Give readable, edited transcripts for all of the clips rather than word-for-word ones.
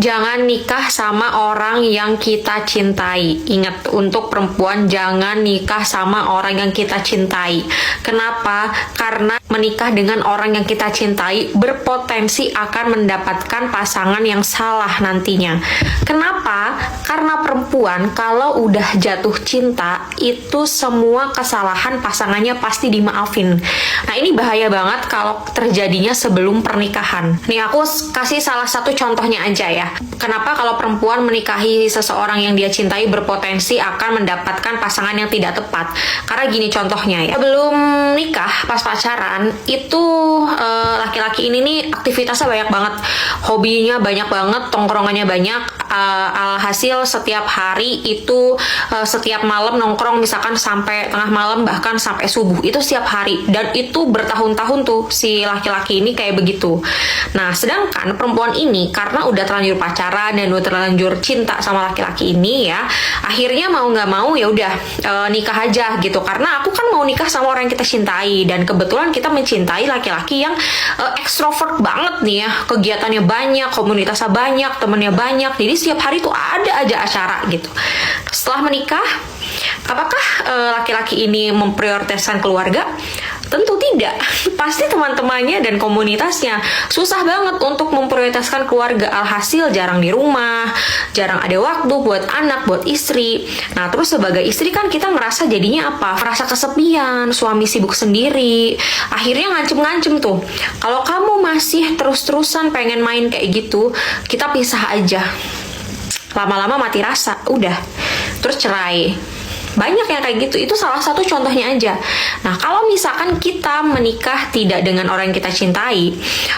Jangan nikah sama orang yang kita cintai. Ingat, untuk perempuan jangan nikah sama orang yang kita cintai. Kenapa? Karena menikah dengan orang yang kita cintai berpotensi akan mendapatkan pasangan yang salah nantinya. Kenapa? Karena perempuan kalau udah jatuh cinta itu semua kesalahan pasangannya pasti dimaafin. Nah, ini bahaya banget kalau terjadinya sebelum pernikahan. Nih, aku kasih salah satu contohnya aja ya. Kenapa kalau perempuan menikahi seseorang yang dia cintai berpotensi akan mendapatkan pasangan yang tidak tepat? Karena gini contohnya ya. Sebelum nikah, pas pacaran, itu laki-laki ini nih aktivitasnya banyak banget. Hobinya banyak banget, tongkrongannya banyak. Alhasil setiap hari itu setiap malam nongkrong misalkan sampai tengah malam bahkan sampai subuh. Itu setiap hari. Dan itu bertahun-tahun tuh si laki-laki ini kayak begitu. Nah, sedangkan perempuan ini karena udah terlanjur pacaran dan udah terlanjur cinta sama laki-laki ini ya, akhirnya mau nggak mau ya udah nikah aja gitu. Karena aku kan mau nikah sama orang yang kita cintai, dan kebetulan kita mencintai laki-laki yang ekstrovert banget nih ya, kegiatannya banyak, komunitasnya banyak, temennya banyak, jadi setiap hari tuh ada aja acara gitu. Setelah menikah, apakah laki-laki ini memprioritaskan keluarga? Tentu tidak. Pasti teman-temannya dan komunitasnya susah banget untuk memprioritaskan keluarga. Alhasil jarang di rumah, jarang ada waktu buat anak, buat istri. Nah, terus sebagai istri kan kita ngerasa jadinya apa? Merasa kesepian, suami sibuk sendiri. Akhirnya ngancem-ngancem tuh. Kalau kamu masih terus-terusan pengen main kayak gitu, kita pisah aja. Lama-lama mati rasa, udah. Terus cerai. Banyak yang kayak gitu, itu salah satu contohnya aja. Nah, kalau misalkan kita menikah tidak dengan orang yang kita cintai,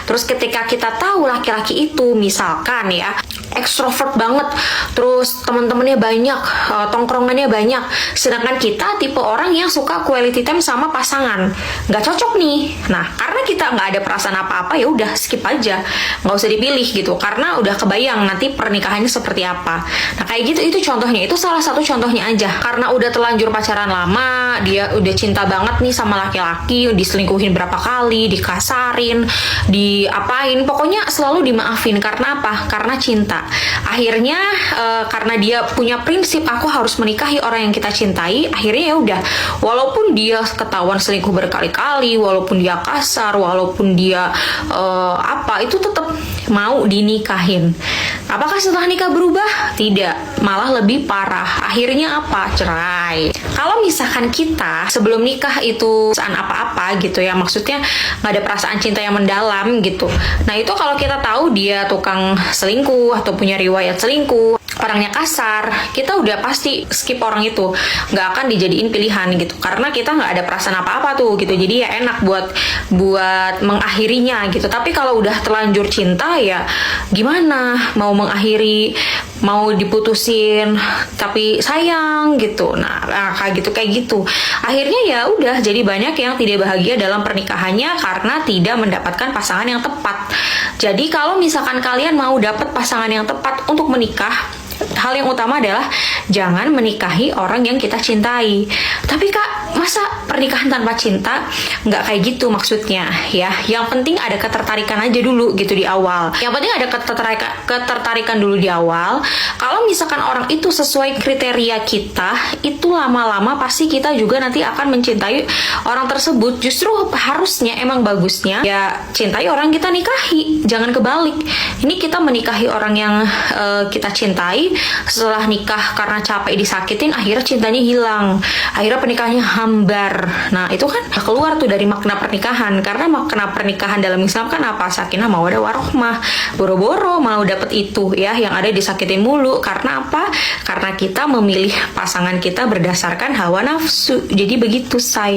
terus ketika kita tahu laki-laki itu misalkan ya ekstrovert banget, terus teman-temannya banyak, tongkrongannya banyak, sedangkan kita tipe orang yang suka quality time sama pasangan, nggak cocok nih. Nah, karena kita nggak ada perasaan apa-apa, ya udah skip aja, nggak usah dipilih gitu, karena udah kebayang nanti pernikahannya seperti apa. Nah, kayak gitu, itu contohnya, itu salah satu contohnya aja. Karena udah terlanjur pacaran lama, dia udah cinta banget nih sama laki-laki, diselingkuhin berapa kali, dikasarin, diapain, pokoknya selalu dimaafin. Karena apa? Karena cinta. Akhirnya karena dia punya prinsip aku harus menikahi orang yang kita cintai, akhirnya ya udah, walaupun dia ketahuan selingkuh berkali-kali, walaupun dia kasar, walaupun dia itu tetap mau dinikahin. Apakah setelah nikah berubah? Tidak, malah lebih parah. Akhirnya apa? Cerai. Kalau misalkan kita sebelum nikah itu perasaan apa-apa gitu ya, maksudnya nggak ada perasaan cinta yang mendalam gitu. Nah, itu kalau kita tahu dia tukang selingkuh atau punya riwayat selingkuh, orangnya kasar, kita udah pasti skip orang itu, nggak akan dijadiin pilihan gitu, karena kita nggak ada perasaan apa-apa tuh gitu. Jadi ya enak buat mengakhirinya gitu. Tapi kalau udah terlanjur cinta ya gimana mau mengakhiri, mau diputusin tapi sayang gitu. Nah, kayak gitu akhirnya ya udah, jadi banyak yang tidak bahagia dalam pernikahannya karena tidak mendapatkan pasangan yang tepat. Jadi kalau misalkan kalian mau dapat pasangan yang tepat untuk menikah, hal yang utama adalah jangan menikahi orang yang kita cintai. Tapi Kak, masa pernikahan tanpa cinta? Nggak kayak gitu maksudnya ya. Yang penting ada ketertarikan aja dulu gitu di awal. Yang penting ada ketertarikan dulu di awal. Kalau misalkan orang itu sesuai kriteria kita, itu lama-lama pasti kita juga nanti akan mencintai orang tersebut. Justru harusnya, emang bagusnya ya cintai orang kita nikahi, jangan kebalik. Ini kita menikahi orang yang kita cintai, setelah nikah karena capek disakitin, akhirnya cintanya hilang, akhirnya pernikahannya hambar. Nah, itu kan keluar tuh dari makna pernikahan. Karena makna pernikahan dalam Islam kan apa? Sakinah mawaddah warohmah. Boro-boro mau dapet itu ya, yang ada disakitin mulu. Karena apa? Karena kita memilih pasangan kita berdasarkan hawa nafsu. Jadi begitu, say.